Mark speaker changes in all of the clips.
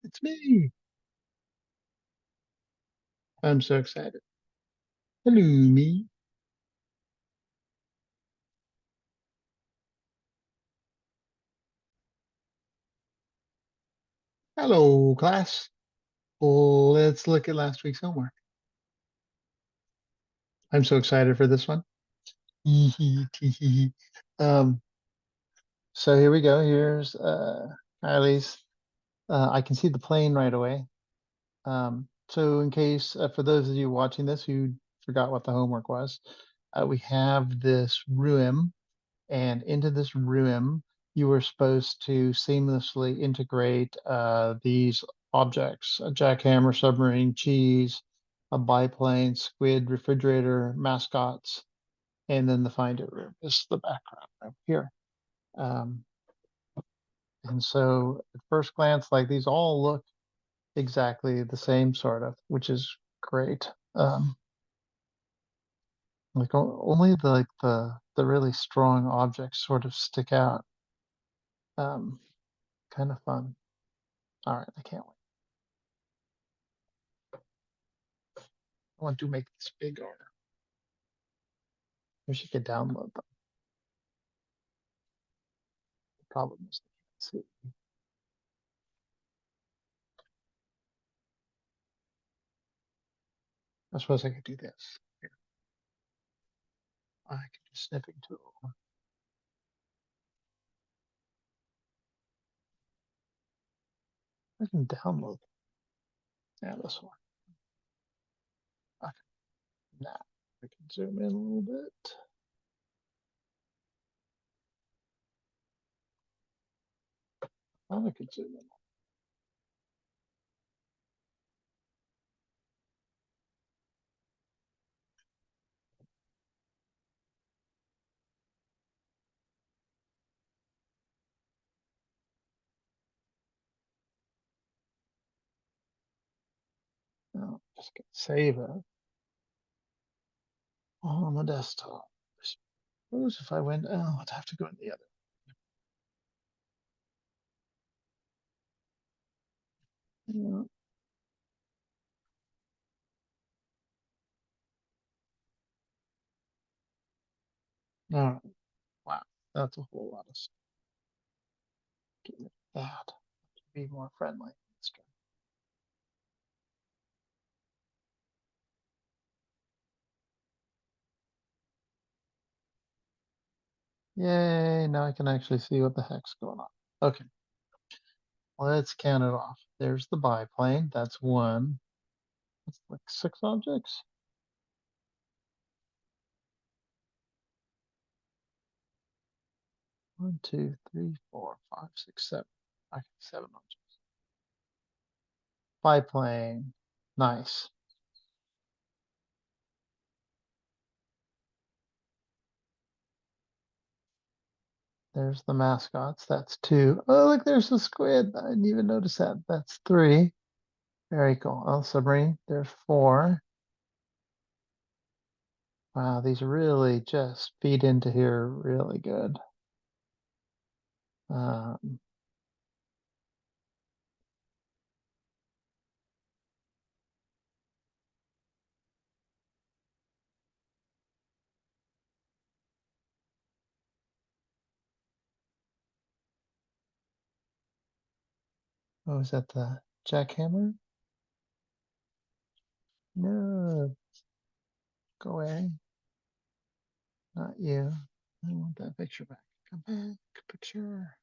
Speaker 1: It's me. I'm so excited. Hello, me. Hello, class. Let's look at last week's homework. I'm so excited for this one. Hee hee, tee hee hee. Um, so here we go. Here's Kylie's. I can see the plane right away. So in case for those of you watching this who forgot what the homework was, we have this room, and into this room, you were supposed to seamlessly integrate these objects: a jackhammer, submarine, cheese, a biplane, squid, refrigerator, mascots, and then the find it room is the background over here. Um, and so at first glance, like these all look exactly the same sort of, which is great. Like only the really strong objects sort of stick out. Um, Kind of fun. All right, I can't wait. I want to make this bigger. Wish you could download them. The problem is I can't see. I suppose I could do this. Here, I can do snipping tool. I can download them. Yeah, this one. Okay, now I can zoom in a little bit. I could zoom in. No, just gonna save it on the desktop. Suppose if I went, oh, I'd have to go in the other. Yeah. All right. Wow, that's a whole lot of stuff. Get rid of that. Be more friendly. Let's try. Yay, now I can actually see what the heck's going on. Okay, let's count it off. There's the biplane. That's one. That's like six objects. One, two, three, four, five, six, seven. Okay, seven objects. Biplane. Nice. There's the mascots. That's two. Oh, look, there's the squid. I didn't even notice that. That's three. Very cool. Oh, submarine. There's four. Wow, these really just feed into here really good. Um, what was that? The jackhammer? No, go away. Not you. I want that picture back. Come back, picture.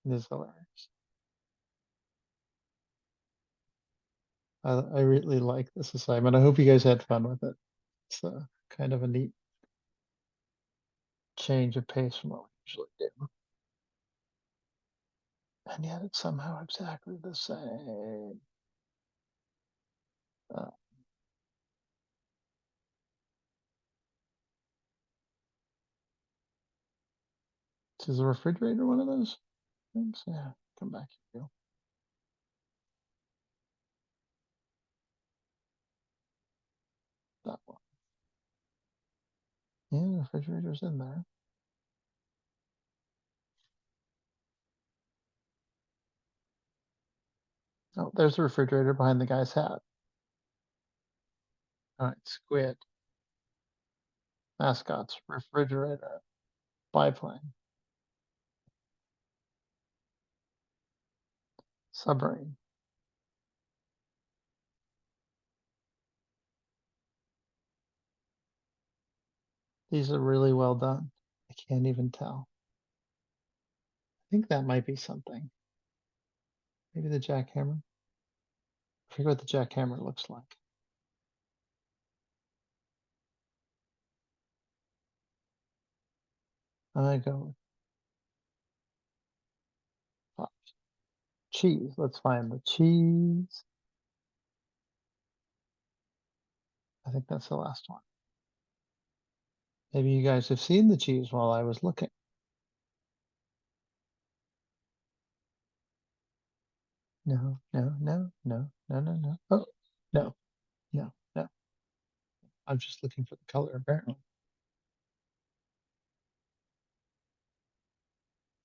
Speaker 1: This is hilarious. I really like this assignment. I hope you guys had fun with it. It's kind of a neat change of pace from what we usually do. And yet it's somehow exactly the same. Uh, is the refrigerator one of those things? Yeah. Come back here. That one. Yeah, the refrigerator's in there. Oh, there's the refrigerator behind the guy's hat. All right, squid, mascots, refrigerator, biplane, submarine. These are really well done. I can't even tell. I think that might be something. Maybe the jackhammer. I forget what the jackhammer looks like. I go with cheese. Let's find the cheese. I think that's the last one. Maybe you guys have seen the cheese while I was looking. No, no, no, no, no, no, no. Oh, no, no, no. I'm just looking for the color, apparently.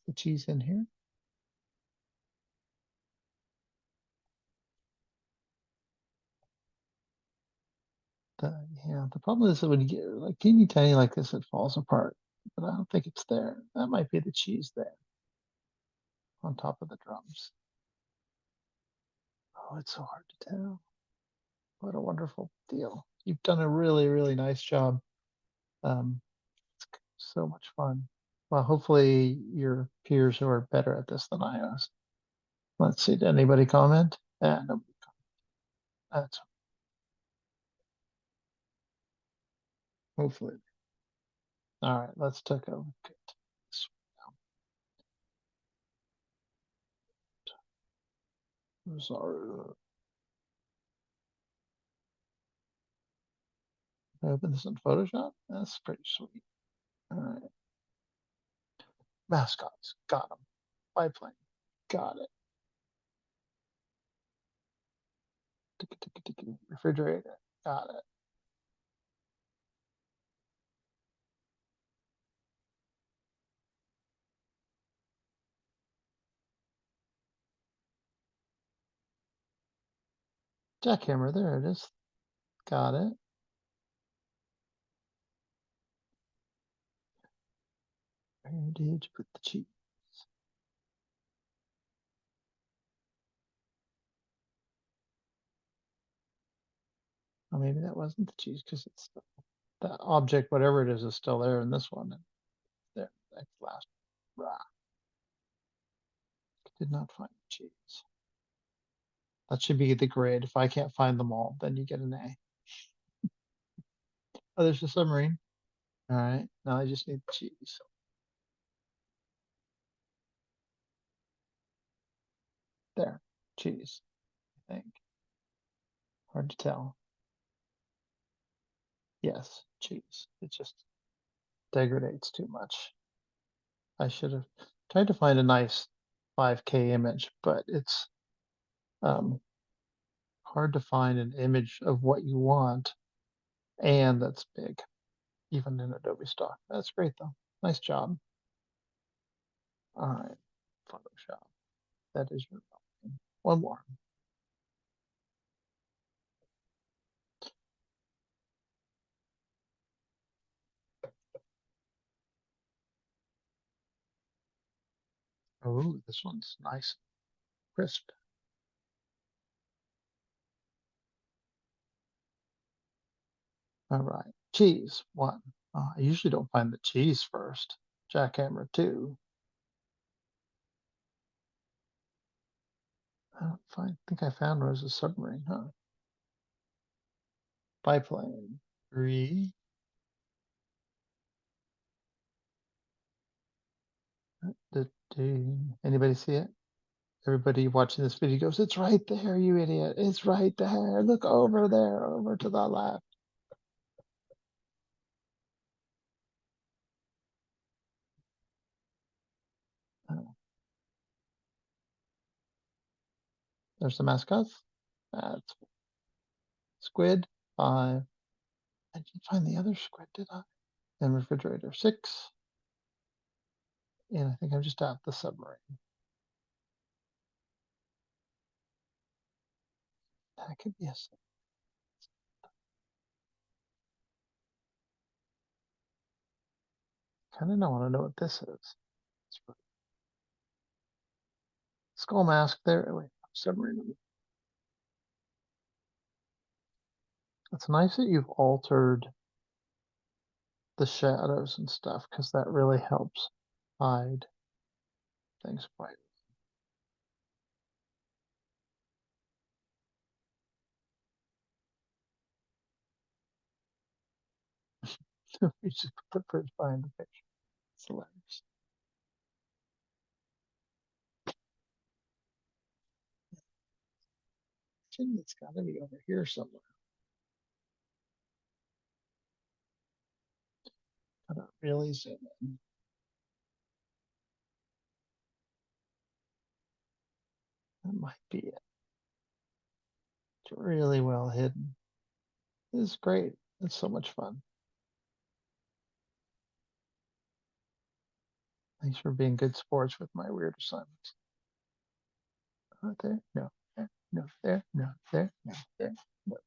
Speaker 1: The cheese in here? Yeah, the problem is that when you get like teeny tiny like this, it falls apart. But I don't think it's there. That might be the cheese there on top of the drums. Oh, it's so hard to tell. What a wonderful deal. You've done a really, really nice job. Um, so much fun. Well, hopefully your peers who are better at this than I was. Let's see, did anybody comment? Nobody. That's hopefully. All right, let's take a look at this one. Rosario. Open this in Photoshop. That's pretty sweet. All right, mascots, got them. Biplane, got it. Refrigerator, got it. Jackhammer, there it is. Got it. Where did you put the cheese? Oh, maybe that wasn't the cheese because it's the object, whatever it is still there in this one. And there, that's last. Rah. Did not find the cheese. That should be the grade. If I can't find them all, then you get an A. Oh, there's a submarine. All right. Now I just need the cheese. There. Cheese, I think. Hard to tell. Yes, cheese. It just degrades too much. I should have tried to find a nice 5K image, but it's um, hard to find an image of what you want and that's big, even in Adobe Stock. That's great though. Nice job. All right, Photoshop. That is your one more. Oh, this one's nice, crisp. All right, cheese one. I usually don't find the cheese first. Jackhammer two. I don't find. Think I found Rose's submarine, huh? Biplane three. Anybody see it? Everybody watching this video goes, "It's right there, you idiot! It's right there. Look over there, over to the left." Oh, There's the mascots. That's squid. 5. I didn't find the other squid, did I? And refrigerator 6. And I think I'm just at the submarine. That could be a. Kind of want to know what this is. Skull mask there. Wait, submarine. It's nice that you've altered the shadows and stuff because that really helps hide things quite. We just put the bridge behind the picture. It's hilarious. It's got to be over here somewhere. Gotta really zoom in. That might be it. It's really well hidden. It's great. It's so much fun. Thanks for being good sports with my weird assignments. Right there, no, there, no, there, no, there, no, there, no.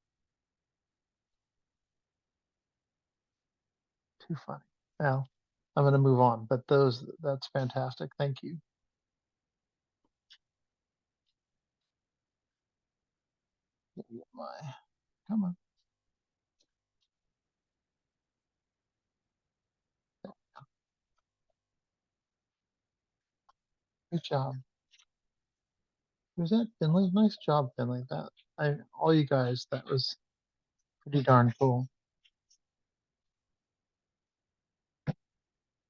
Speaker 1: Too funny. Well, I'm gonna move on, but that's fantastic. Thank you. My, come on. Good job. Was that Finley? Nice job, Finley. All you guys, that was pretty darn cool.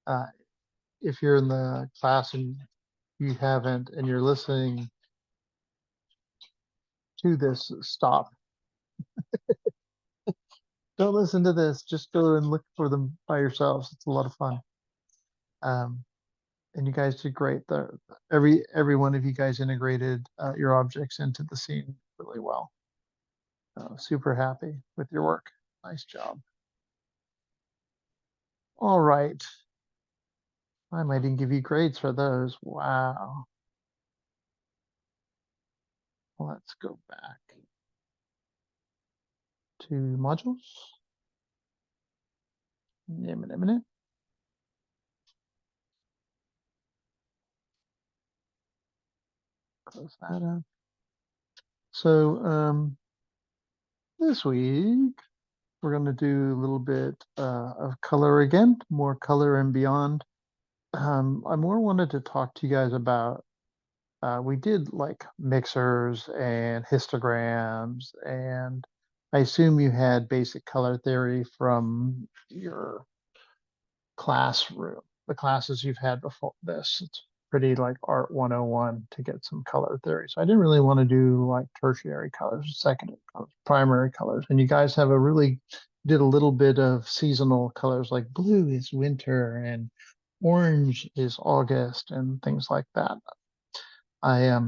Speaker 1: Uh, if you're in the class and you haven't, and you're listening to this, stop. Don't listen to this. Just go and look for them by yourselves. It's a lot of fun. Um, and you guys did great. Every one of you guys integrated your objects into the scene really well. Super happy with your work. Nice job. All right. I might even give you grades for those. Wow. Let's go back to modules. Minute. Close that up. So this week we're going to do a little bit of color again, more color and beyond. I more wanted to talk to you guys about. We did like mixers and histograms, and I assume you had basic color theory from your classroom, the classes you've had before this. It's pretty like Art 101 to get some color theory. So I didn't really want to do like tertiary colors, secondary colors, primary colors. And you guys have did a little bit of seasonal colors like blue is winter and orange is August and things like that. I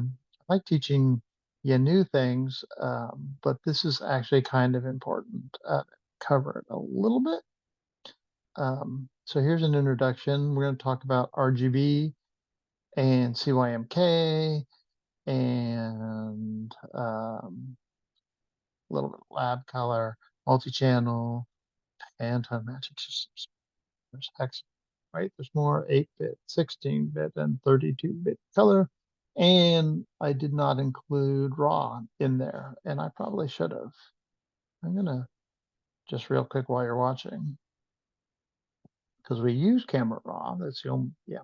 Speaker 1: like teaching you new things, but this is actually kind of important. Cover it a little bit. So here's an introduction. We're going to talk about RGB and CYMK and a little bit of lab color, multi-channel, and tone matching systems. There's hex, right? There's more 8-bit, 16-bit, and 32-bit color. And I did not include RAW in there, and I probably should have. I'm going to just real quick while you're watching, because we use camera RAW. That's the only, yeah.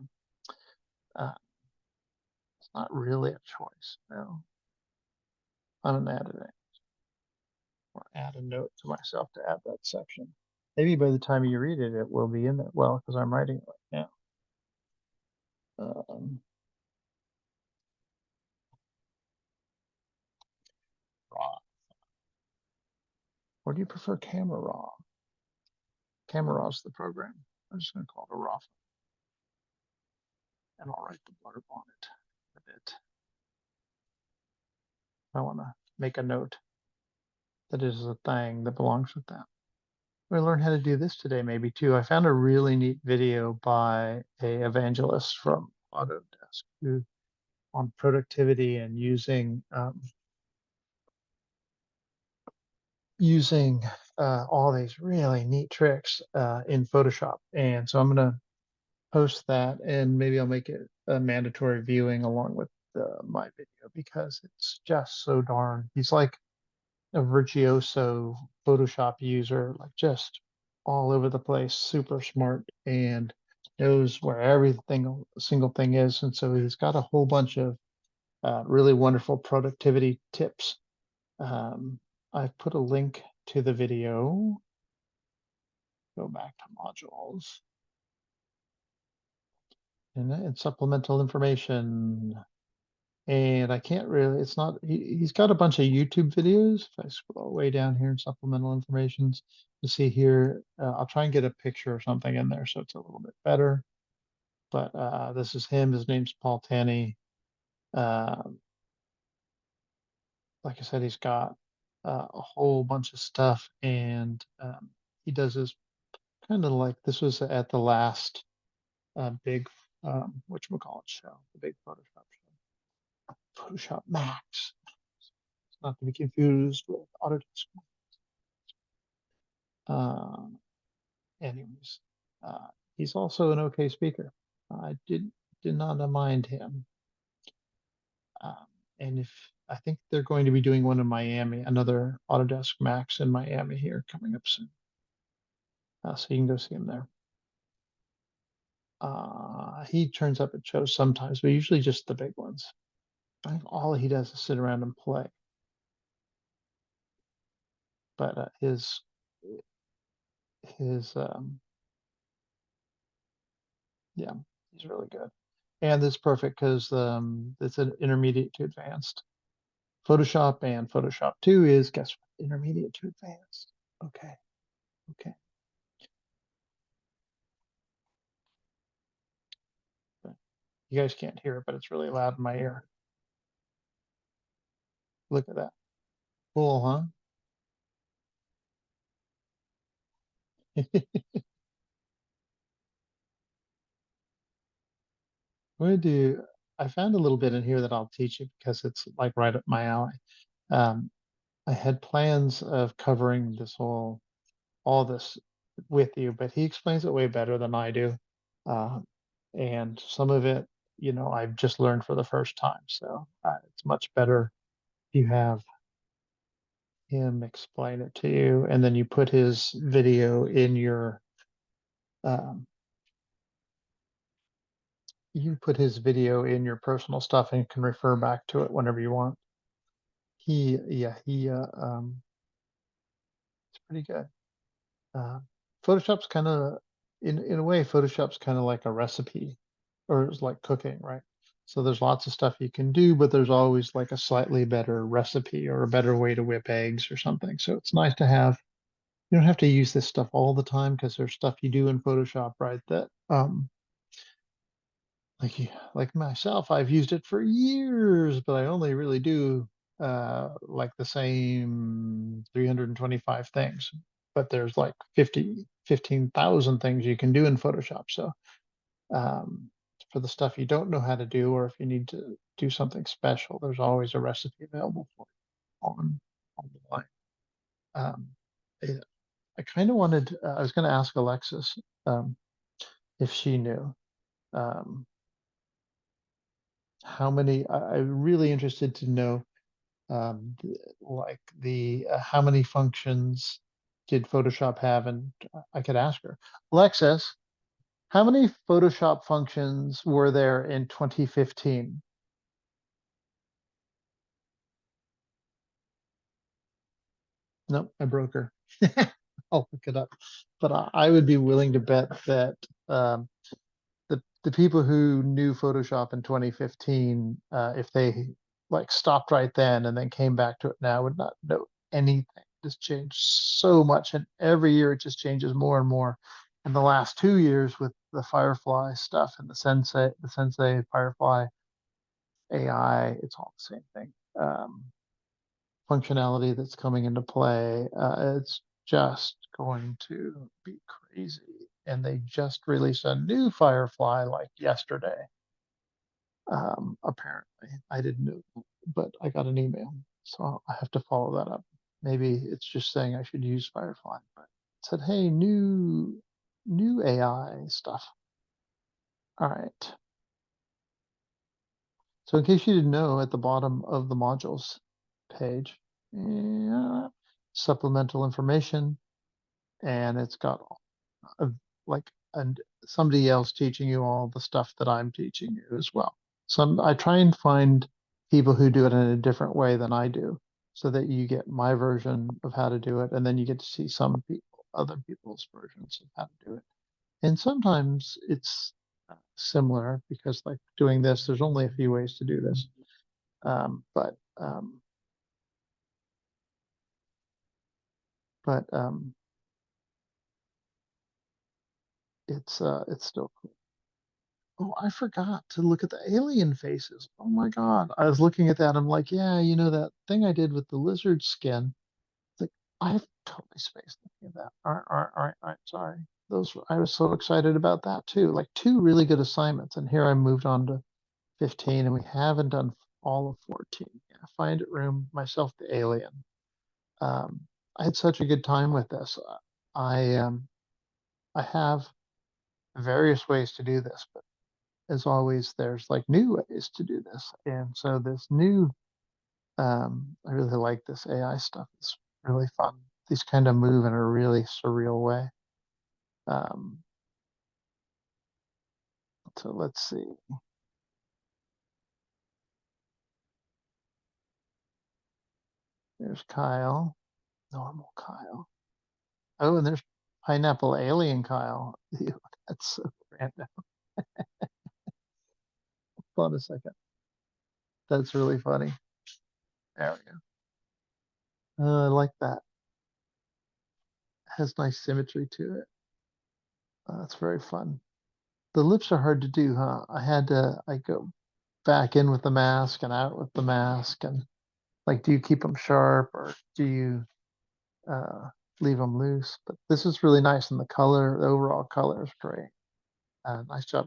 Speaker 1: It's not really a choice. No, I'm gonna add it or add a note to myself to add that section. Maybe by the time you read it, it will be in there. Well, because I'm writing it right now. RAW. Or do you prefer Camera Raw? Camera Raw is the program. I'm just gonna call it a RAW, and I'll write the blurb on it a bit. I want to make a note that is a thing that belongs with that. I learned how to do this today, maybe too. I found a really neat video by a evangelist from Autodesk who on productivity and using all these really neat tricks in Photoshop. And so I'm going to post that, and maybe I'll make it a mandatory viewing along with my video because it's just so darn. He's like a virtuoso Photoshop user, like just all over the place, super smart, and knows where everything single thing is. And so he's got a whole bunch of really wonderful productivity tips. Um, I've put a link to the video. Go back to modules and supplemental information. And I can't really, it's not, he's got a bunch of YouTube videos. If I scroll way down here in supplemental informations, you see here, I'll try and get a picture or something in there so it's a little bit better. But this is him. His name's Paul Tanney. Um, like I said, he's got a whole bunch of stuff, and he does this kind of like this was at the last big whatchamacallit show, the big Photoshop show, Photoshop Max. It's not to be confused with Autodesk. Uh, anyways, uh, he's also an okay speaker. I did not mind him. Um, and if I think they're going to be doing one in Miami, another Autodesk Max in Miami here coming up soon. So you can go see him there. He turns up at shows sometimes, but usually just the big ones. I think all he does is sit around and play. But his yeah, he's really good. And it's perfect because it's an intermediate to advanced. Photoshop and Photoshop 2 is, guess what? Intermediate to advanced. Okay. Okay. But you guys can't hear it, but it's really loud in my ear. Look at that. Cool, huh? What do I found a little bit in here that I'll teach you because it's like right up my alley. Um, I had plans of covering all this with you, but he explains it way better than I do. Uh, and some of it, I've just learned for the first time. So it's much better if you have him explain it to you, and then you put his video in um, your personal stuff and can refer back to it whenever you want. It's pretty good. Uh, Photoshop's kind of, in a way, Photoshop's kind of like a recipe, or it's like cooking, right? So there's lots of stuff you can do, but there's always like a slightly better recipe or a better way to whip eggs or something. So it's nice to have. You don't have to use this stuff all the time because there's stuff you do in Photoshop, right? That like myself, I've used it for years, but I only really do like the same 325 things. But there's like 15,000 things you can do in Photoshop. So um, for the stuff you don't know how to do, or if you need to do something special, there's always a recipe available for you on the line. Um, I, I kind of wanted, I was going to ask Alexis um, if she knew. Um, how many I'm really interested to know like the how many functions did Photoshop have, and I could ask her, Alexis, how many Photoshop functions were there in 2015? Nope, I broke her. I'll look it up, but I would be willing to bet that um, the people who knew Photoshop in 2015, if they like stopped right then and then came back to it now, would not know anything. It's changed so much, and every year it just changes more and more. In the last 2 years, with the Firefly stuff and the Sensei Firefly AI, it's all the same thing. functionality that's coming into play. It's just going to be crazy. And they just released a new Firefly like yesterday. Apparently, I didn't know, but I got an email, so I have to follow that up. Maybe it's just saying I should use Firefly, but it said, "Hey, new AI stuff." All right. So in case you didn't know, at the bottom of the modules page, yeah, supplemental information, and it's got a, like and somebody else teaching you all the stuff that I'm teaching you as well. So I try and find people who do it in a different way than I do, so that you get my version of how to do it, and then you get to see other people's versions of how to do it. And sometimes it's similar because, like doing this, there's only a few ways to do this. Um, but um, but it's still cool. Oh, I forgot to look at the alien faces. Oh my God. I was looking at that. I'm like, yeah, you know, that thing I did with the lizard skin. It's like, I've totally spaced looking at that. All right. Sorry. I was so excited about that too. Like two really good assignments. And here I moved on to 15 and we haven't done all of 14. Yeah, find it room, myself, the alien. Um, I had such a good time with this. I, um, I have various ways to do this, but as always, there's like new ways to do this. And so this new, I really like this AI stuff. It's really fun. These kind of move in a really surreal way. Um, so let's see. There's Kyle, normal Kyle. Oh, and there's pineapple alien Kyle. Ew, that's so random. Hold on a second. That's really funny. There we go. I like that. Has nice symmetry to it. That's very fun. The lips are hard to do, huh? I go back in with the mask and out with the mask. And like, do you keep them sharp or do you uh, leave them loose? But this is really nice. And the overall color is great. Nice job.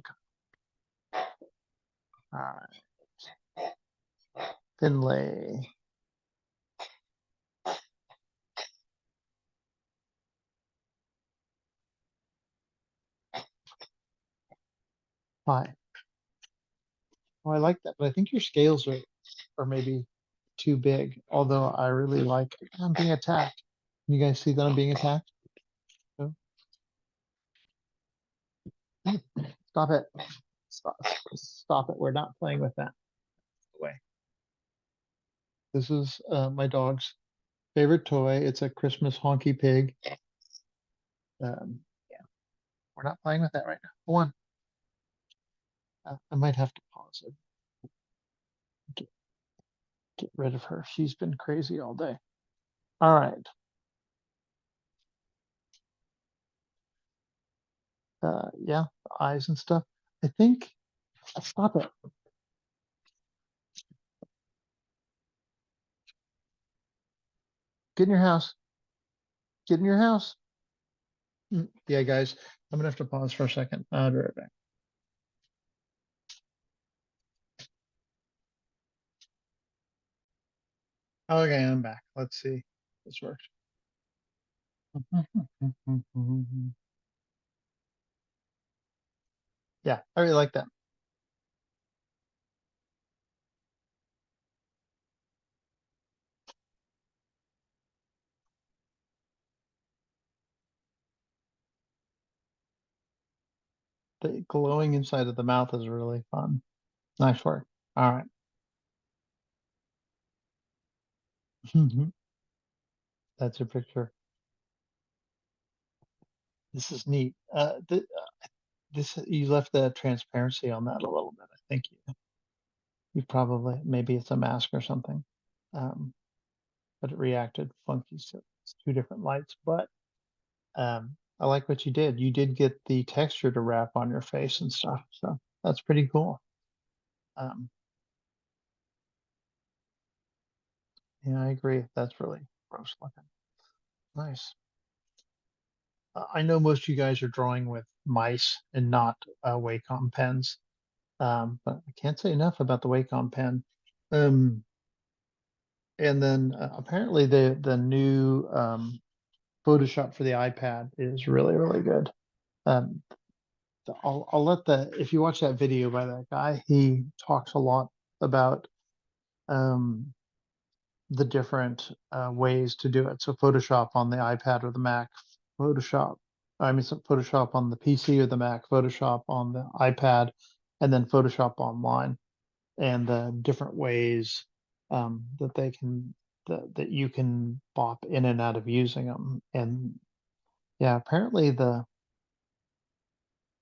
Speaker 1: All right. Finlay. Hi. Oh, I like that. But I think your scales are maybe too big. Although I really like, I'm being attacked. You guys see that I'm being attacked? No? Stop it. Stop, stop it. We're not playing with that way. This is my dog's favorite toy. It's a Christmas honky pig. Yeah, we're not playing with that right now. Go on. I might have to pause it. Get, get rid of her. She's been crazy all day. All right. Yeah, the eyes and stuff. I think. Stop it. Get in your house. Get in your house. Yeah, guys. I'm gonna have to pause for a second. I'll be right back. Okay, I'm back. Let's see if this works. Yeah, I really like that. The glowing inside of the mouth is really fun. Nice work. All right. That's your picture. This is neat. This you left the transparency on that a little bit. I think you probably maybe it's a mask or something. Um, but it reacted funky, so it's two different lights. But I like what you did. You did get the texture to wrap on your face and stuff, so that's pretty cool. Um, Yeah, I agree. That's really gross looking. Nice. I know most of you guys are drawing with mice and not Wacom pens, but I can't say enough about the Wacom pen. Um, and then apparently the new Photoshop for the iPad is really, really good. Um, I'll let the if you watch that video by that guy, he talks a lot about um, the different ways to do it. So Photoshop on the iPad or the Mac, Photoshop, so Photoshop on the PC or the Mac, Photoshop on the iPad, and then Photoshop online, and the different ways that they can that you can bop in and out of using them. And yeah, apparently the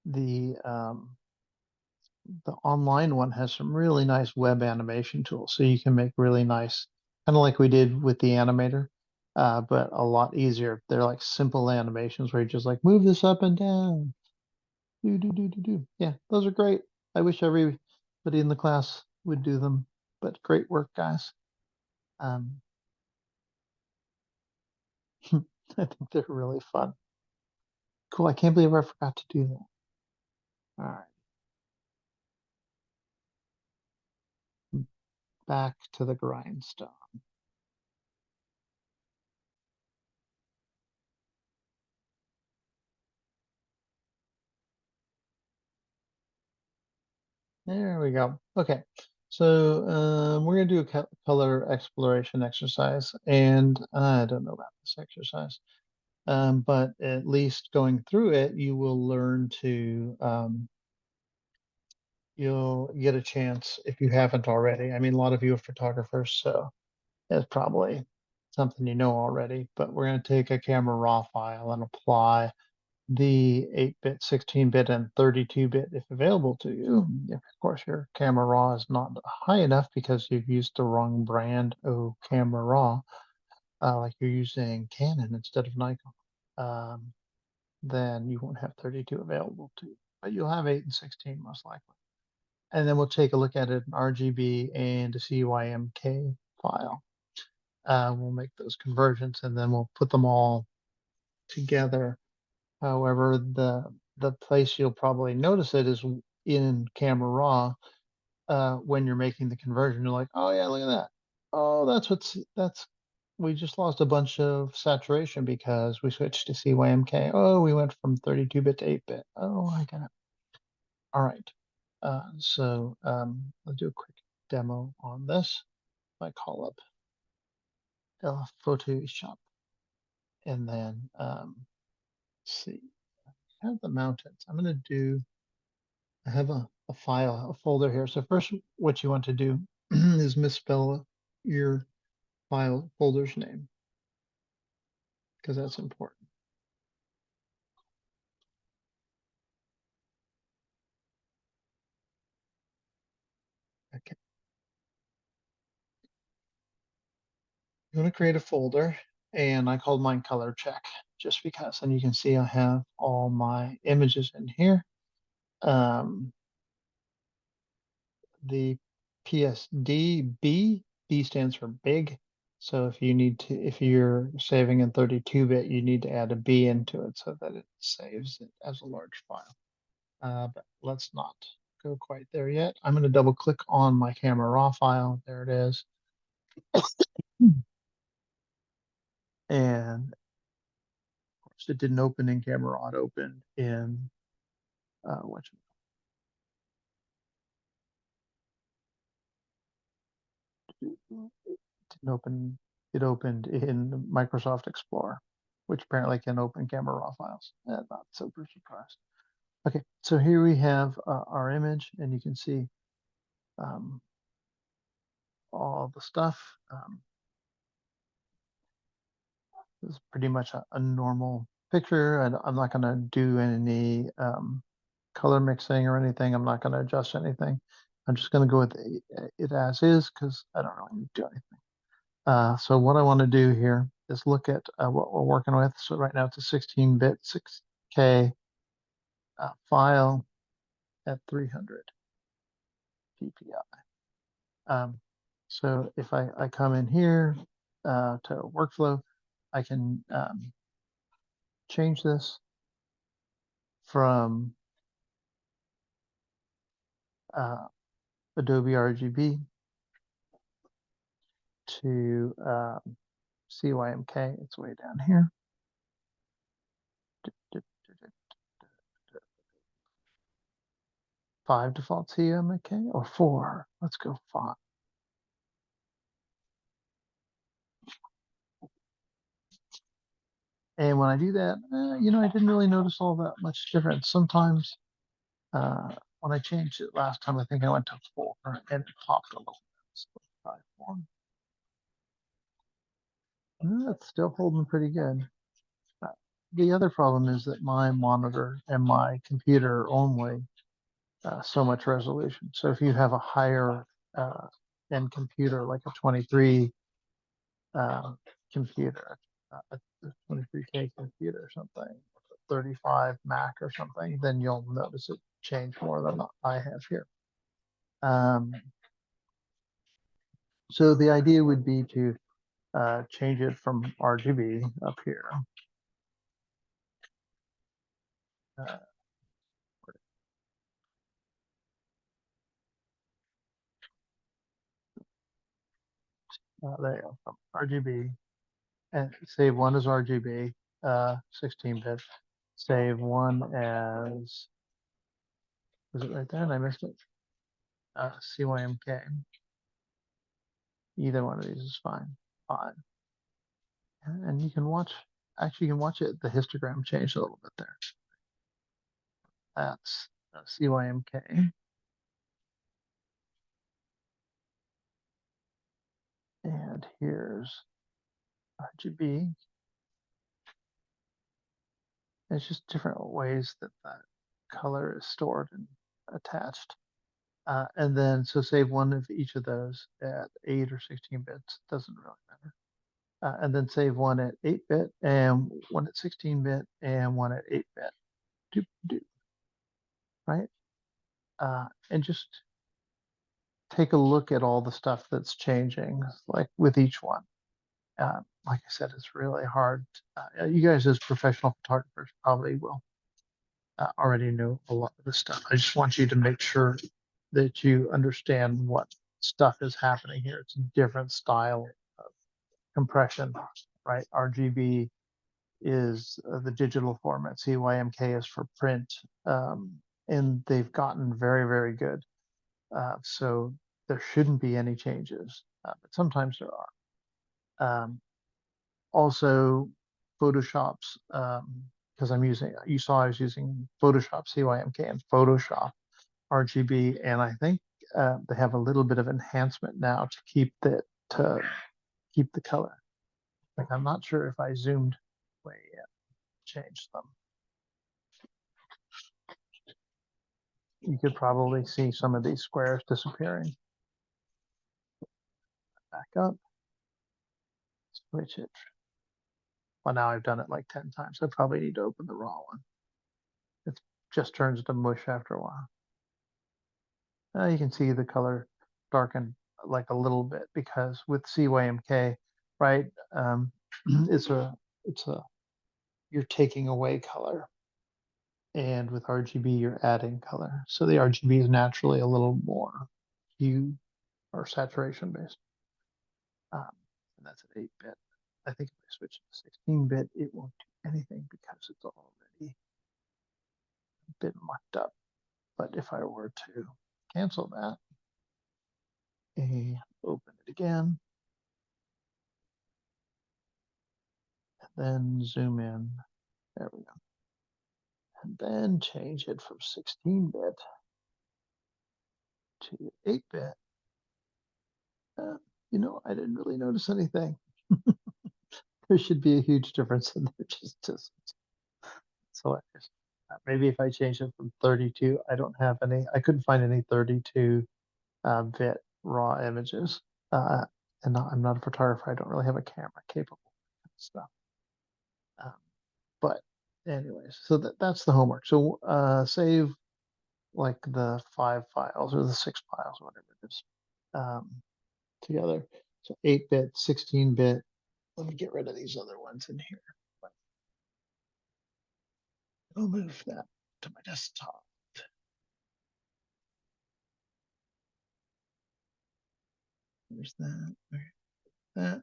Speaker 1: the online one has some really nice web animation tools. So you can make really nice, kind of like we did with the animator, but a lot easier. They're like simple animations where you just like move this up and down. Do, do, do, do, do. Yeah, those are great. I wish everybody in the class would do them, but great work, guys. Um, I think they're really fun. Cool. I can't believe I forgot to do that. All right, back to the grindstone. There we go. Okay. So we're going to do a color exploration exercise. And I don't know about this exercise, but at least going through it, you will learn to, you'll get a chance if you haven't already. I mean, a lot of you are photographers, so it's probably something you know already, but we're going to take a camera raw file and apply the 8-bit, 16-bit, and 32-bit if available to you. If, of course, your camera raw is not high enough because you've used the wrong brand of camera raw, like you're using Canon instead of Nikon, um, then you won't have 32 available to you. But you'll have 8 and 16 most likely. And then we'll take a look at it in RGB and a CYMK file. We'll make those conversions and then we'll put them all together. However, the place you'll probably notice it is in Camera Raw. When you're making the conversion, you're like, oh yeah, look at that. Oh, that's we just lost a bunch of saturation because we switched to CYMK. Oh, we went from 32-bit to 8-bit. Oh, I got it. All right. I'll do a quick demo on this. I call up Photoshop and then let's see. I have the mountains. I'm going to do I have a file, a folder here. So first, what you want to do is misspell your file folder's name because that's important. Okay, I'm going to create a folder, and I called mine color check just because, and you can see I have all my images in here. The PSDB, B stands for big. So if you're saving in 32-bit, you need to add a B into it so that it saves it as a large file. But let's not go quite there yet. I'm going to double click on my camera raw file. There it is. And of course, it didn't open in camera raw. It opened in what it didn't open. It opened in Microsoft Explorer, which apparently can open camera raw files. Not super surprised. Okay, so here we have our image, and you can see um, all the stuff. This is pretty much a normal picture. I'm not going to do any color mixing or anything. I'm not going to adjust anything. I'm just going to go with it as is because I don't really need to do anything. So what I want to do here is look at what we're working with. So right now it's a 16-bit 6K file at 300 ppi. So if I come in here to workflow, I can change this from Adobe RGB to CYMK. It's way down here. 5 default CMYK or 4. Let's go 5. And when I do that, I didn't really notice all that much difference. Sometimes when I changed it last time, I think I went to 4 and it popped a little bit. So try 4. That's still holding pretty good. The other problem is that my monitor and my computer only so much resolution. So if you have a higher end computer, like a 23 computer, a 23K computer or something, 35 Mac or something, then you'll notice it change more than I have here. So the idea would be to change it from RGB up here. There you go, from RGB, and save one as RGB, 16-bit. Save one as, was it right there? And I missed it. CYMK. Either one of these is fine. Fine. And you can watch, actually, you can watch it. The histogram changed a little bit there. That's CYMK. And here's RGB. It's just different ways that that color is stored and attached. And then, so save one of each of those at 8 or 16 bits. Doesn't really matter. And then save one at 8-bit and one at 16-bit and one at 8-bit. Doop, doop. Right? And just take a look at all the stuff that's changing, like with each one. Like I said, it's really hard. You guys as professional photographers probably will already know a lot of this stuff. I just want you to make sure that you understand what stuff is happening here. It's a different style of compression, right? RGB is the digital format. CYMK is for print. And they've gotten very, very good. So there shouldn't be any changes, but sometimes there are. Also, Photoshop's, because you saw I was using Photoshop CYMK and Photoshop RGB, and I think they have a little bit of enhancement now to keep the color. Like, I'm not sure if I zoomed way in, changed them. You could probably see some of these squares disappearing. Back up, switch it. Well, now I've done it like 10 times. I probably need to open the raw one. It just turns to mush after a while. You can see the color darken like a little bit because with CYMK, right, it's a you're taking away color, and with RGB you're adding color. So the RGB is naturally a little more hue or saturation based. And that's an 8-bit. I think if I switch to 16-bit, it won't do anything because it's already a bit mucked up. But if I were to cancel that and open it again, and then zoom in, there we go. And then change it from 16-bit to 8-bit. I didn't really notice anything. There should be a huge difference in there. Just so maybe if I change it from 32, I couldn't find any 32 bit raw images. And I'm not a photographer. I don't really have a camera capable of stuff. But anyways, so that's the homework. So save like the 5 files or the 6 files, whatever it is, together. So 8-bit, 16-bit, Let me get rid of these other ones in here. I'll move that to my desktop. There's that. That.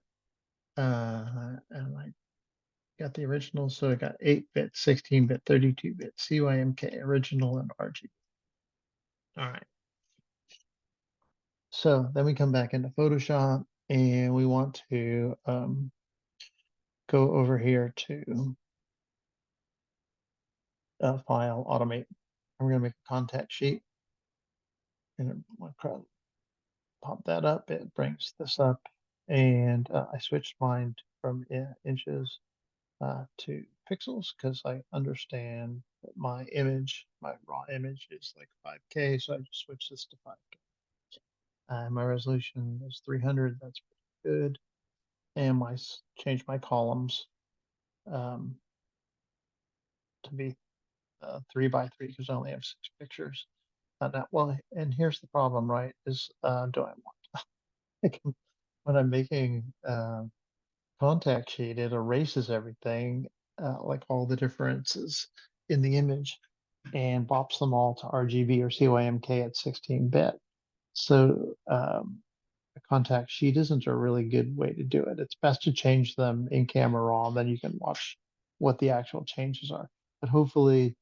Speaker 1: And I got the original, so I got 8-bit, 16-bit, 32-bit, CYMK, original, and RGB. All right. So then we come back into Photoshop and we want to go over here to File, Automate. And we're going to make a contact sheet. And pop that up. It brings this up. And I switched mine from inches to pixels because I understand that my image, my raw image is like 5K. So I just switched this to 5K. My resolution is 300. That's pretty good. And change my columns um, to be 3 by 3 because I only have 6 pictures. Well, and here's the problem, right? Is do I want when I'm making contact sheet, it erases everything, like all the differences in the image, and bops them all to RGB or CYMK at 16-bit. So a contact sheet isn't a really good way to do it. It's best to change them in camera raw, then you can watch what the actual changes are. But hopefully,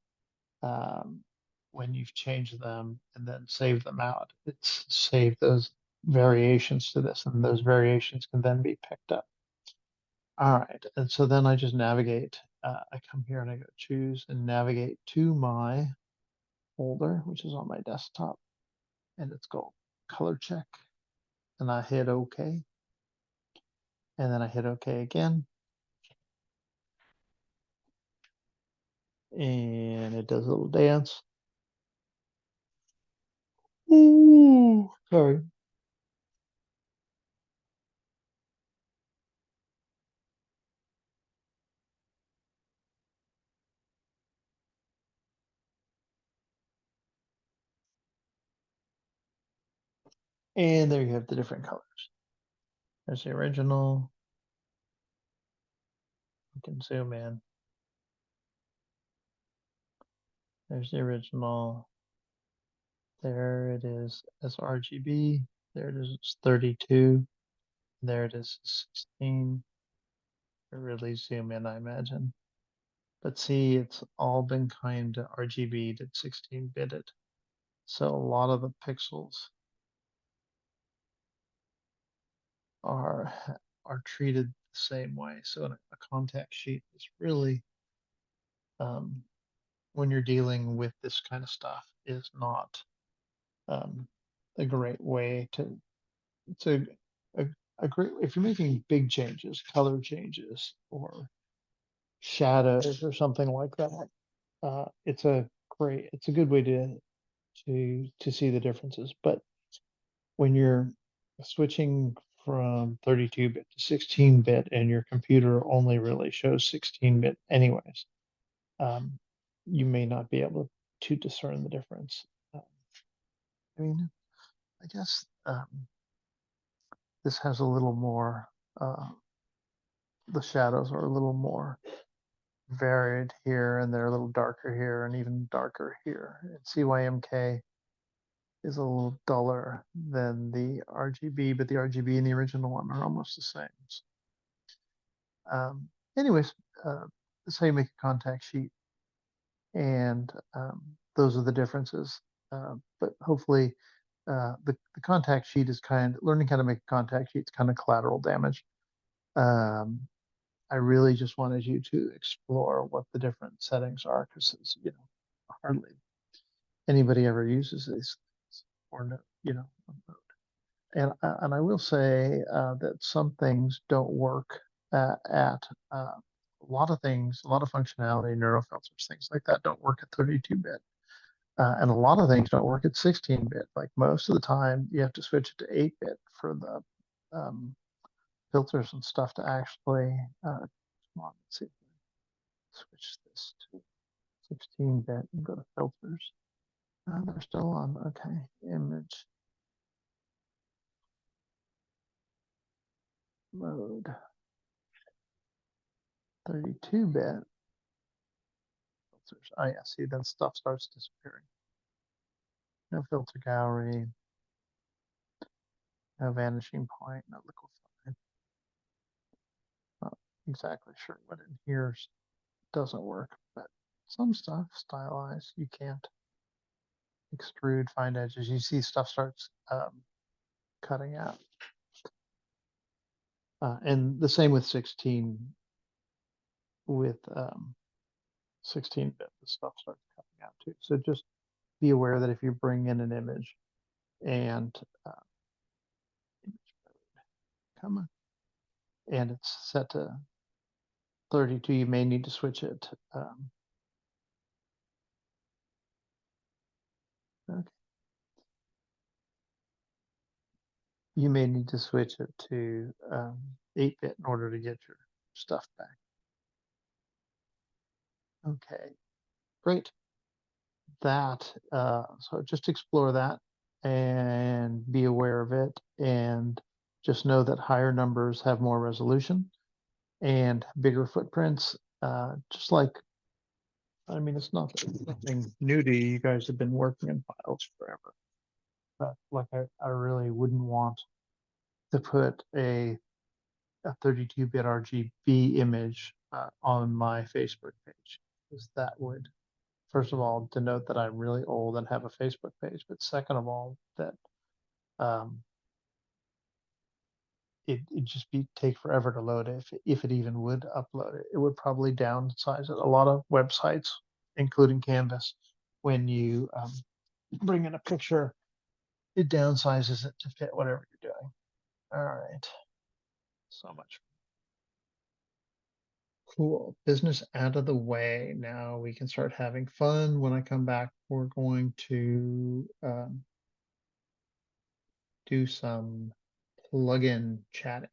Speaker 1: um, when you've changed them and then save them out, it's saved those variations to this, and those variations can then be picked up. All right, and so then I just navigate. I come here and I go choose and navigate to my folder, which is on my desktop, and it's called color check. And I hit OK, and then I hit OK again, and it does a little dance. Ooh, sorry. And there you have the different colors. There's the original. You can zoom in. There's the original. There it is as RGB. There it is, it's 32. There it is, 16. I really zoom in, I imagine. But see, it's all been kind of RGB'd at 16-bitted. So a lot of the pixels are treated the same way. So a contact sheet is really, um, when you're dealing with this kind of stuff, is not a great way to. It's a great, if you're making big changes, color changes, or shadows or something like that. It's a good way to see the differences. But when you're switching from 32-bit to 16-bit and your computer only really shows 16-bit anyways, um, you may not be able to discern the difference. I mean, I guess this has a little more, uh, the shadows are a little more varied here, and they're a little darker here and even darker here. And CYMK is a little duller than the RGB, but the RGB and the original one are almost the same. So, anyways, that's how you make a contact sheet, and those are the differences. But hopefully, the contact sheet is learning how to make a contact sheet is kind of collateral damage. Um, I really just wanted you to explore what the different settings are, because hardly anybody ever uses these things, or no, and I will say that some things don't work at a lot of things, a lot of functionality, neurofilters, things like that don't work at 32-bit. And a lot of things don't work at 16-bit. Like most of the time, you have to switch it to 8-bit for the filters and stuff to actually. Come on, let's see. Switch this to 16-bit and go to filters. They're still on. Okay, image mode. 32-bit filters. Oh yeah, see, then stuff starts disappearing. No filter gallery, no vanishing point, no liquify. Not exactly sure what in here doesn't work, but some stuff, stylize, you can't extrude, find edges. You see stuff starts cutting out. And the same with 16, with 16-bit, the stuff starts cutting out too. So just be aware that if you bring in an image and uh, come on, and it's set to 32, you may need to switch it. Okay. You may need to switch it to 8-bit in order to get your stuff back. Okay, great. So just explore that and be aware of it, and just know that higher numbers have more resolution and bigger footprints. Just like, I mean, it's nothing new to you. You guys have been working in files forever. But like, I really wouldn't want to put a 32-bit RGB image on my Facebook page, because that would, first of all, denote that I'm really old and have a Facebook page. But second of all, that um, it just take forever to load it. If it even would upload it, it would probably downsize it. A lot of websites, including Canvas, when you bring in a picture, it downsizes it to fit whatever you're doing. All right, so much. Cool. Business out of the way. Now we can start having fun. When I come back, we're going to do some plugin chatting.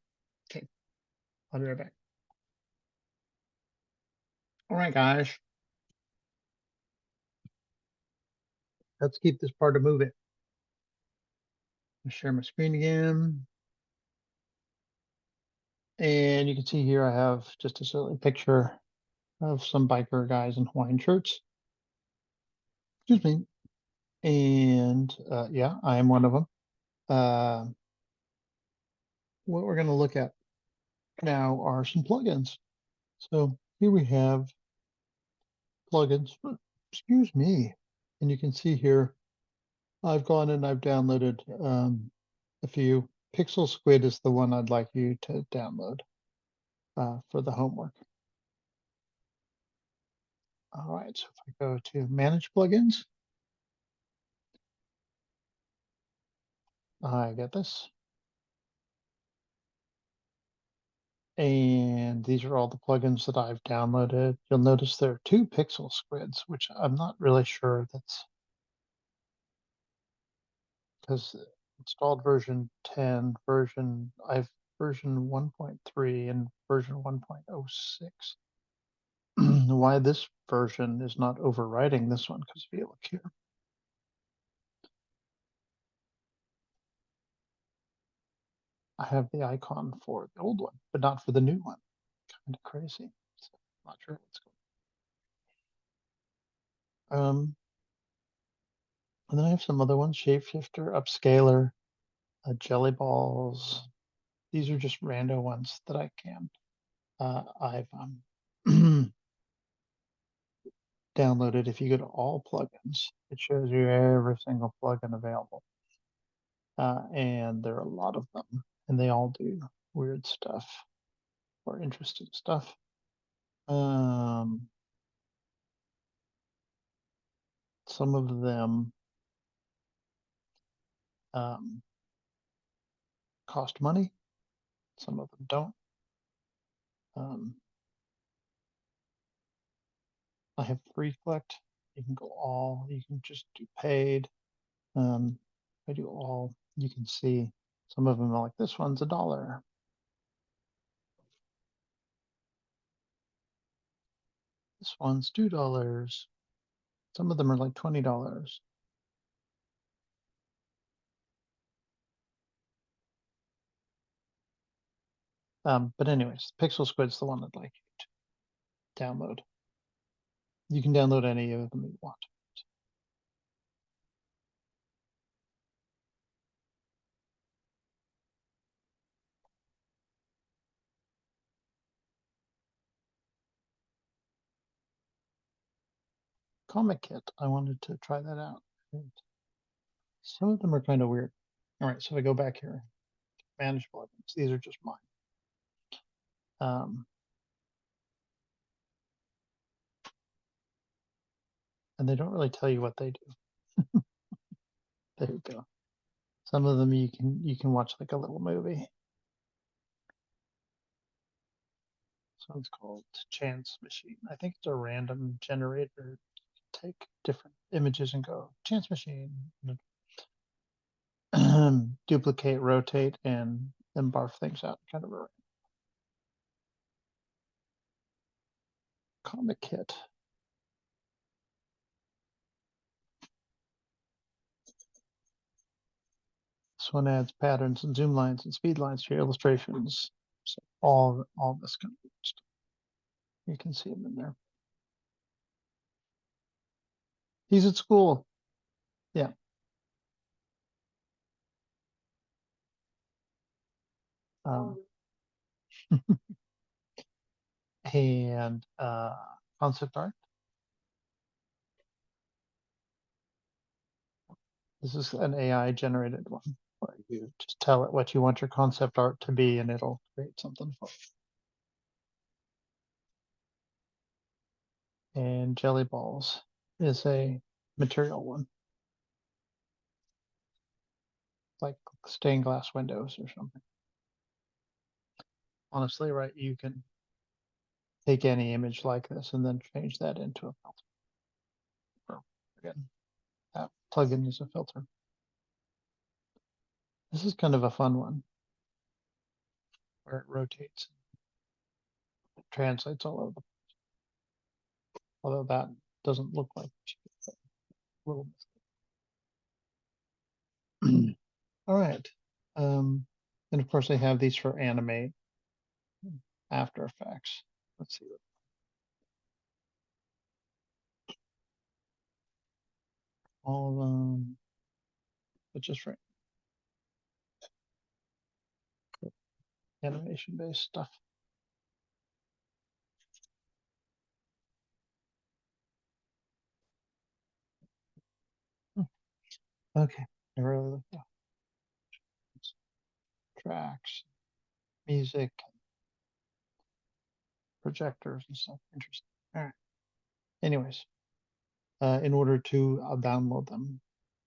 Speaker 1: Okay, I'll be right back. All right, guys, let's keep this part of moving. I'll share my screen again. And you can see here I have just a silly picture of some biker guys in Hawaiian shirts. Excuse me. And yeah, I am one of them. What we're going to look at now are some plugins. So here we have plugins. Excuse me. And you can see here, I've gone and I've downloaded a few. PixelSquid is the one I'd like you to download for the homework. All right, so if I go to Manage Plugins, I get this. And these are all the plugins that I've downloaded. You'll notice there are 2 PixelSquids, which I'm not really sure that's because installed version 10, I've version 1.3 and version 1.06. Why this version is not overriding this one, because if you look here, I have the icon for the old one, but not for the new one. Kind of crazy. So not sure what's going on. And then I have some other ones: Shapeshifter, Upscaler, Jelly Balls. These are just rando ones that I can. I've downloaded. If you go to all plugins, it shows you every single plugin available. And there are a lot of them, and they all do weird stuff or interesting stuff. Some of them cost money, some of them don't. I have free collect. You can go all, you can just do paid. I do all, you can see some of them are like, this one's $1. This one's $2. Some of them are like $20. But anyways, PixelSquid's the one I'd like you to download. You can download any of them you want. Comic Kit, I wanted to try that out. Some of them are kind of weird. All right, so I go back here, manage plugins. These are just mine. And they don't really tell you what they do. There you go. Some of them you can watch like a little movie. This one's called Chance Machine. I think it's a random generator. Take different images and go Chance Machine. Duplicate, rotate, and then barf things out. Kind of a Comic Kit. This one adds patterns and zoom lines and speed lines to your illustrations. So all this kind of stuff. You can see them in there. He's at school. Yeah. And concept art. This is an AI generated one where you just tell it what you want your concept art to be and it'll create something for you. And Jelly Balls is a material one, like stained glass windows or something. Honestly, right, you can take any image like this and then change that into a filter. Or, again, that plugin is a filter. This is kind of a fun one where it rotates, it translates all over the place. Although that doesn't look like a little bit. All right. And of course, they have these for Animate, After Effects. Let's see. All of them, but just for animation-based stuff. Okay, I really look at tracks, music, projectors and stuff. Interesting. All right. Anyways, in order to download them,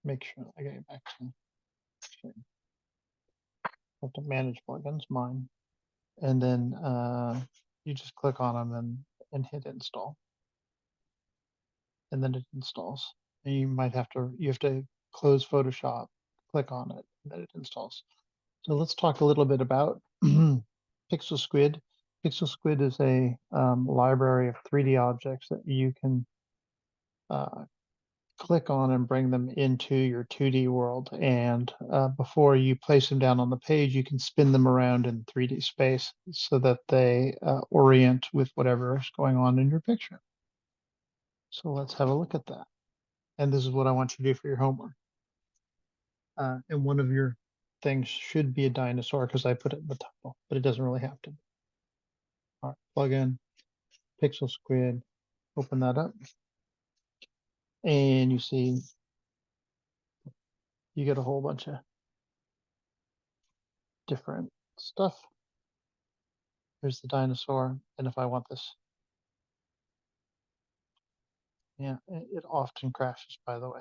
Speaker 1: make sure I get back to have to manage plugins, mine, and then you just click on them and hit install, and then it installs. And you have to close Photoshop, click on it, and then it installs. So let's talk a little bit about PixelSquid. PixelSquid is a library of 3D objects that you can click on and bring them into your 2D world. And before you place them down on the page, you can spin them around in 3D space so that they orient with whatever is going on in your picture. So let's have a look at that. And this is what I want you to do for your homework. And one of your things should be a dinosaur because I put it in the title, but it doesn't really have to. All right, plug in PixelSquid, open that up, and you see you get a whole bunch of different stuff. Here's the dinosaur, and if I want this, yeah, it often crashes, by the way.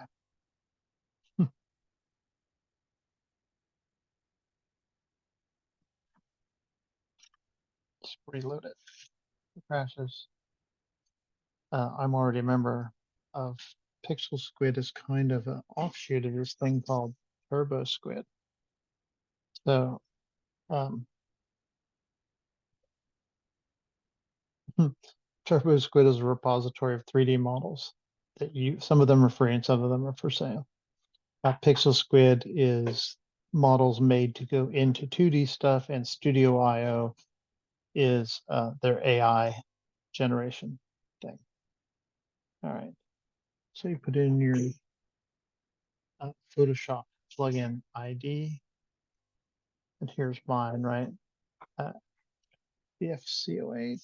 Speaker 1: Just reload it. It crashes. I'm already a member of PixelSquid is kind of an offshoot of this thing called TurboSquid. So TurboSquid is a repository of 3D models that some of them are free and some of them are for sale. PixelSquid is models made to go into 2D stuff, and Studio.io is their AI generation thing. All right. So you put in your Photoshop plugin ID, and here's mine, right? BFCO8.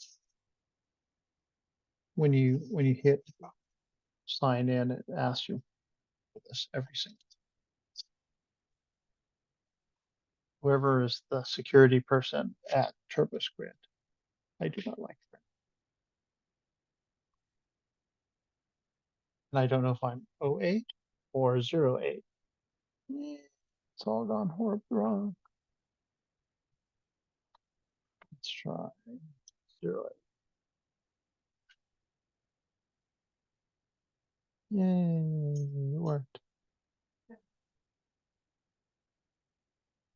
Speaker 1: When you hit sign in, it asks you for this every single. Whoever is the security person at TurboSquid, I do not like them. And I don't know if I'm 08 or 08. It's all gone horribly wrong. Let's try 08. Yay, it worked.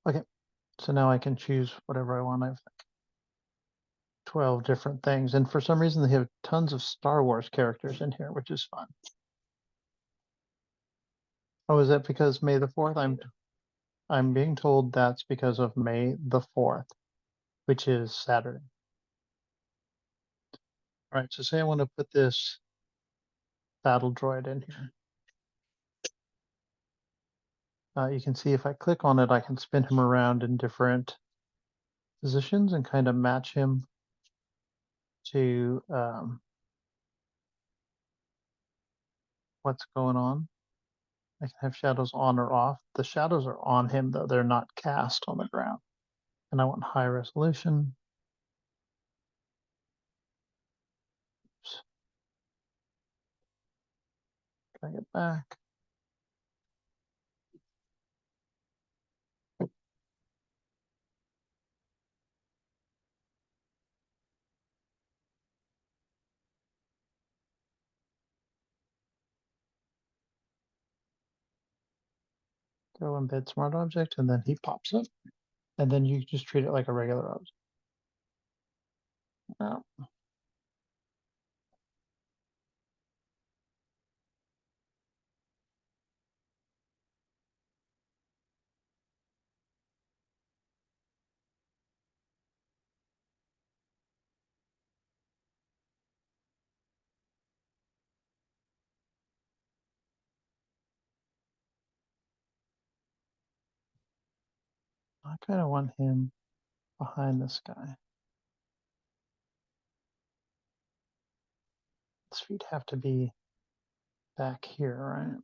Speaker 1: Okay, so now I can choose whatever I want. I've 12 different things, and for some reason they have tons of Star Wars characters in here, which is fun. Oh, is that because May the 4th? I'm being told that's because of May the 4th, which is Saturday. All right, so say I want to put this battle droid in here. You can see if I click on it, I can spin him around in different positions and kind of match him to what's going on. I can have shadows on or off. The shadows are on him, though. They're not cast on the ground. And I want high resolution. Oops. Drag it back. Go embed smart object, and then he pops up. And then you just treat it like a regular object. Now, I kind of want him behind this guy. His feet have to be back here, right?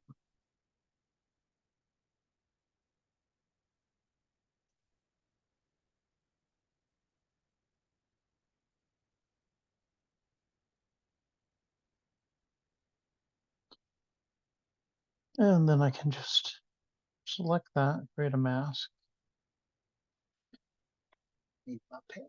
Speaker 1: And then I can just select that, create a mask. Need my pen.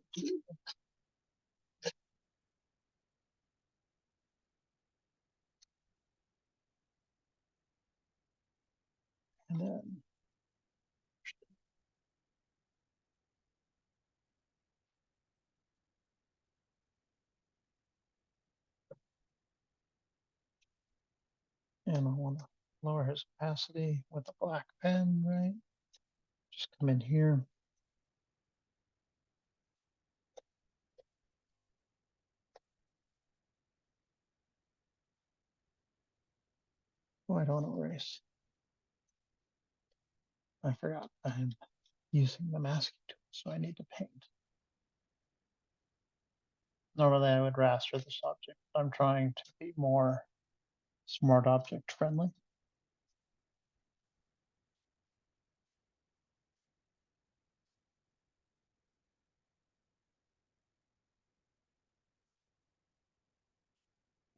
Speaker 1: And then I want to lower his opacity with a black pen, right? Just come in here. Oh, I don't erase. I forgot I'm using the masking tool, so I need to paint. Normally I would raster this object. I'm trying to be more smart object friendly.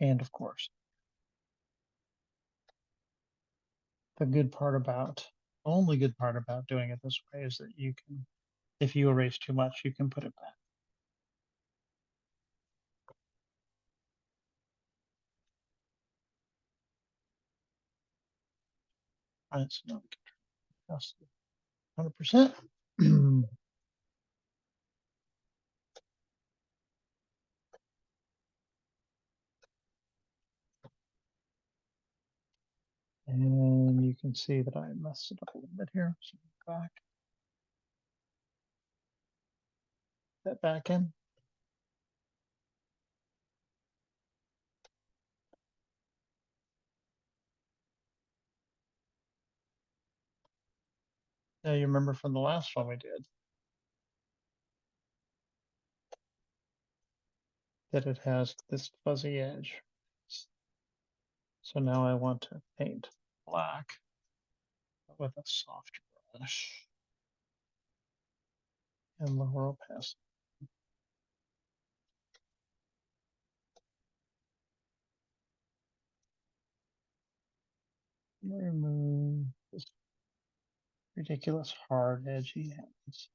Speaker 1: And of course, the only good part about doing it this way is that you can, if you erase too much, you can put it back. All right, so now we can adjust 100%. And you can see that I messed it up a little bit here. So back that back in. Now you remember from the last one we did that it has this fuzzy edge. So now I want to paint black with a soft brush and lower opacity. Remove this ridiculous hard edgy ends.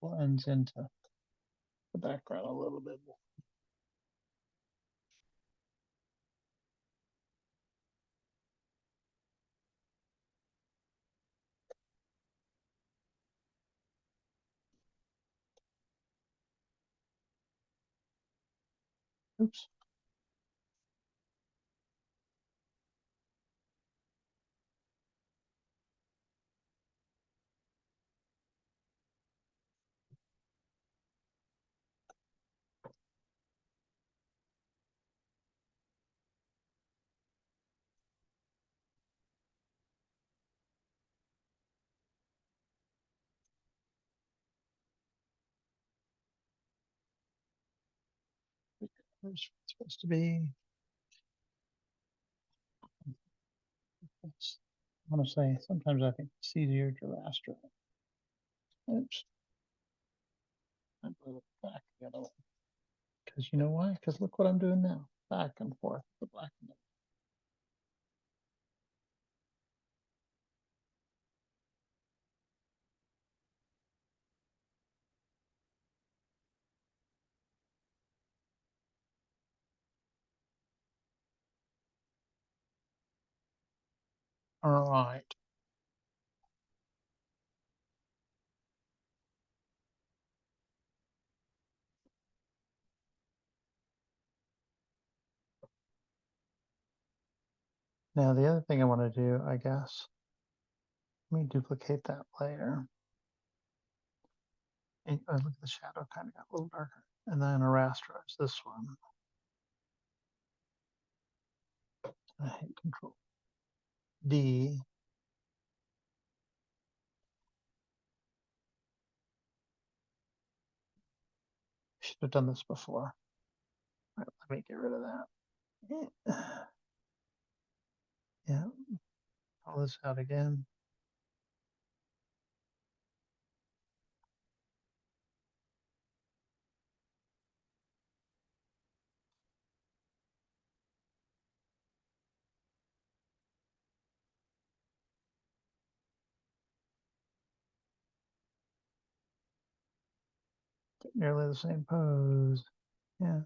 Speaker 1: Blends into the background a little bit more. Oops. Where's it supposed to be? I want to say sometimes I think it's easier to raster. Oops. I put it back the other way. Because you know why? Because look what I'm doing now. Back and forth, the black and the all right. Now the other thing I want to do, I guess, let me duplicate that layer. And look at the shadow kind of got a little darker. And then rasterize this one. I hit Control D. Should have done this before. All right, let me get rid of that. Yeah, call this out again. Get nearly the same pose. Yeah.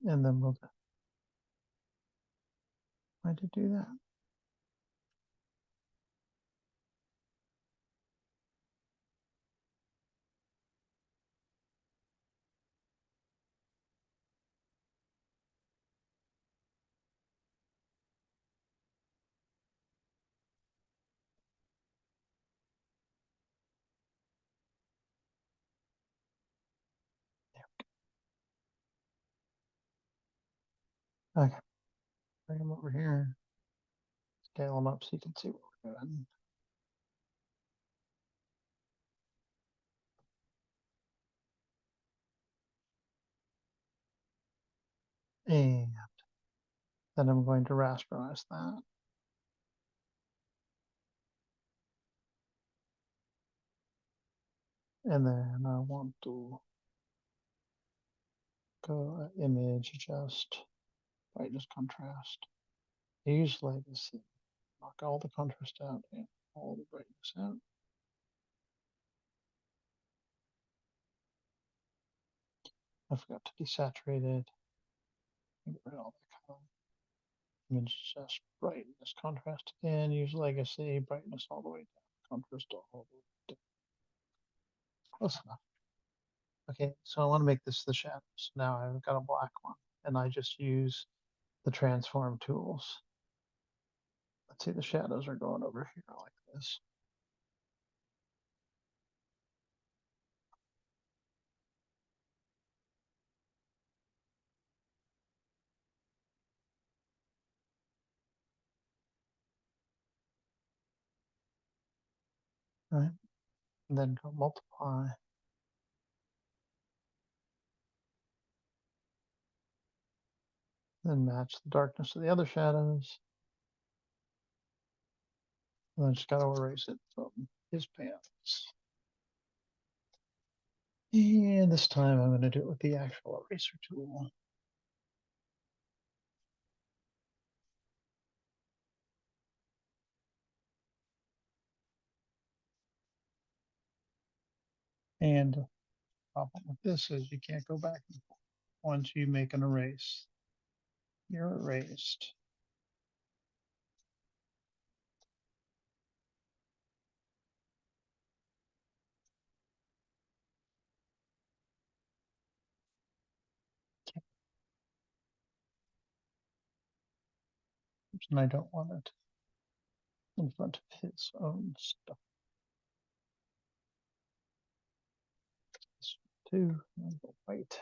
Speaker 1: And then we'll try to do that. Okay. Bring them over here. Scale them up so you can see what we're doing. And then I'm going to rasterize that. And then I want to go image adjust, brightness contrast. Use legacy. Knock all the contrast out and all the brightness out. I forgot to desaturate it. Get rid of all that color. Image adjust, brightness contrast again. Use legacy, brightness all the way down, contrast all the way down. Close enough. Okay, so I want to make this the shadows. Now I've got a black one, and I just use the transform tools. Let's see, the shadows are going over here like this. right? And then go multiply. Then match the darkness of the other shadows. And I just got to erase it from his pants. And this time I'm going to do it with the actual eraser tool. And the problem with this is you can't go back and forth. Once you make an erase, you're erased. And I don't want it in front of his own stuff. This too, and the white.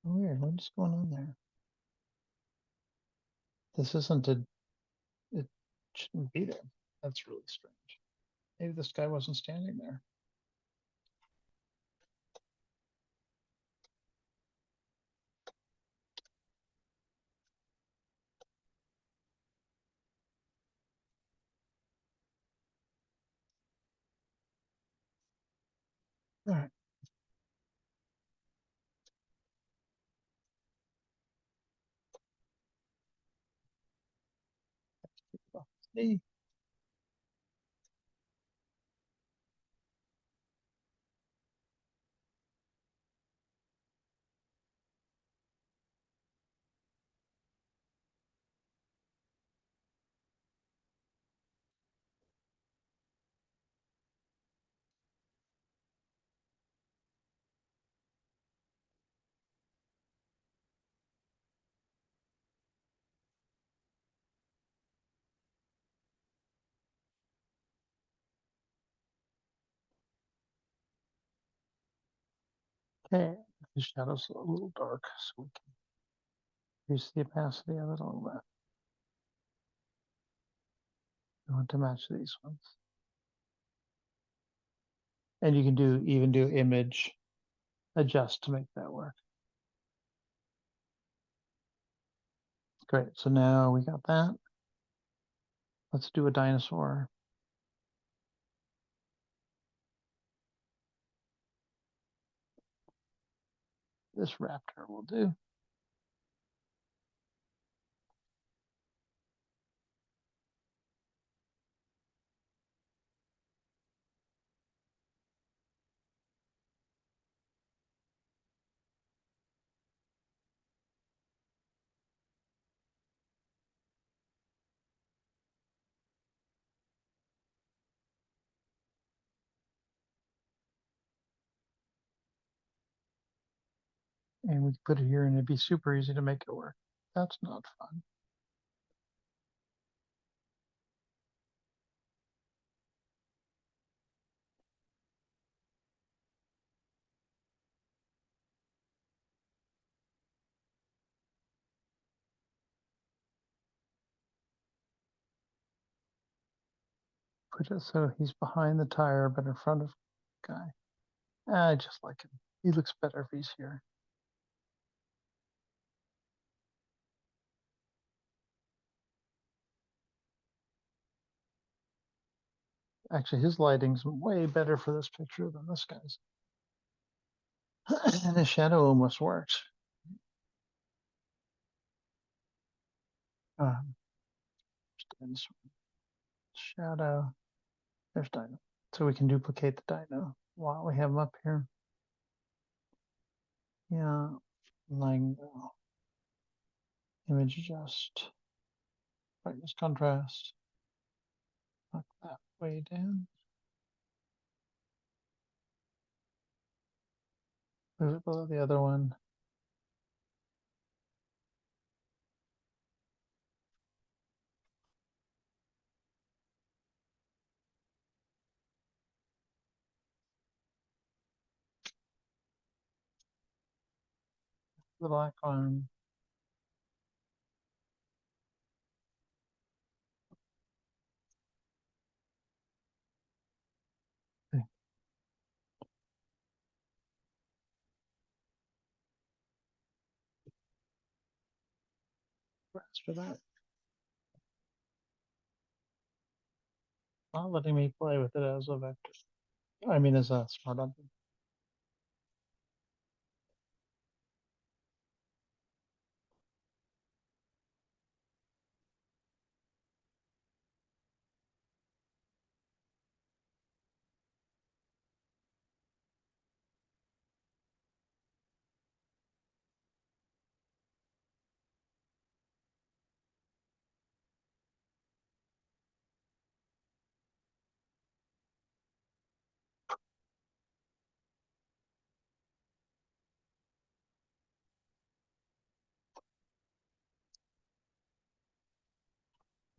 Speaker 1: Weird, what's going on there? This isn't a, it shouldn't be there. That's really strange. Maybe this guy wasn't standing there. All right. Hey, okay, the shadow's a little dark, so we can increase the opacity of it a little bit. I want to match these ones. And you can even do image adjust to make that work. Great, so now we got that. Let's do a dinosaur. This raptor will do. And we can put it here and it'd be super easy to make it work. That's not fun. Put it so he's behind the tire, but in front of the guy. I just like him. He looks better if he's here. Actually, his lighting's way better for this picture than this guy's. And his shadow almost works. Um, shadow. There's Dino. So we can duplicate the Dino while we have him up here. Yeah, like image adjust, brightness contrast. Knock that way down. Move it below the other one. the black one. Okay, rest for that. Not letting me play with it as a vector. I mean, as a smart object.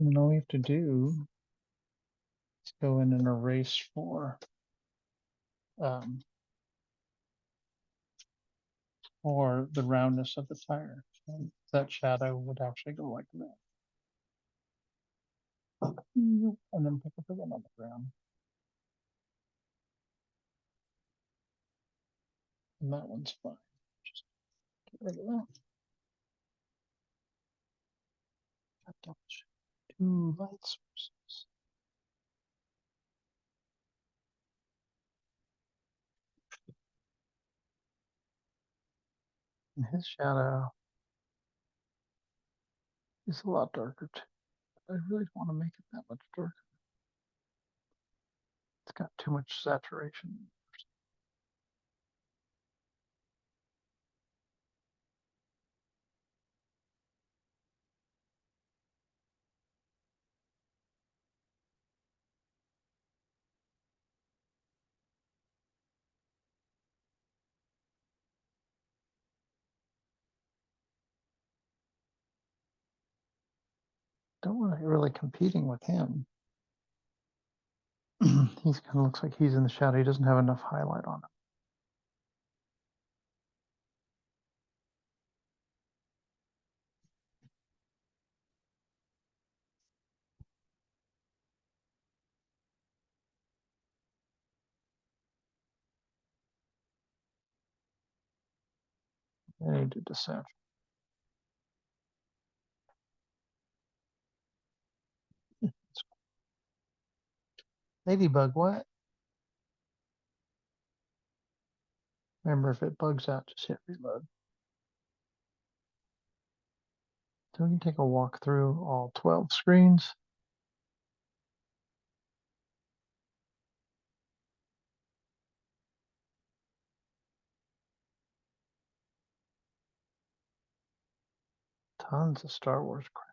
Speaker 1: And all we have to do is go in and erase for the roundness of the tire. And that shadow would actually go like that. And then pick up again on the ground. And that one's fine. Just get rid of that. Two light sources. And his shadow is a lot darker too. I really don't want to make it that much darker. It's got too much saturation. Don't want it really competing with him. He's kind of looks like he's in the shadow. He doesn't have enough highlight on him. I need to desaturate. Ladybug, what? Remember, if it bugs out, just hit reload. So we can take a walk through all 12 screens. Tons of Star Wars crap.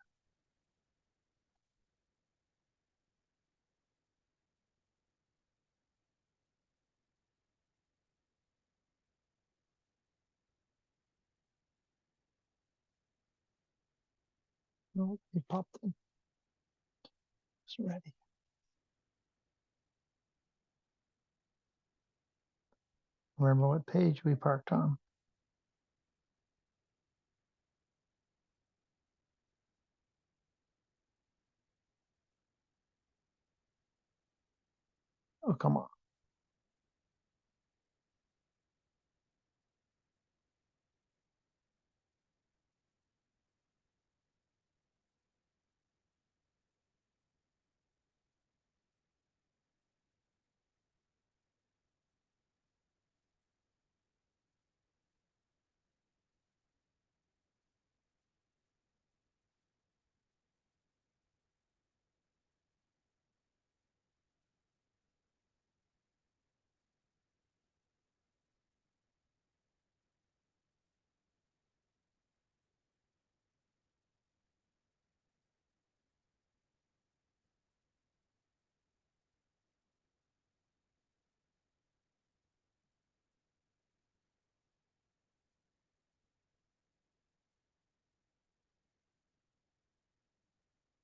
Speaker 1: No, he popped in. It's ready. Remember what page we parked on. Oh, come on.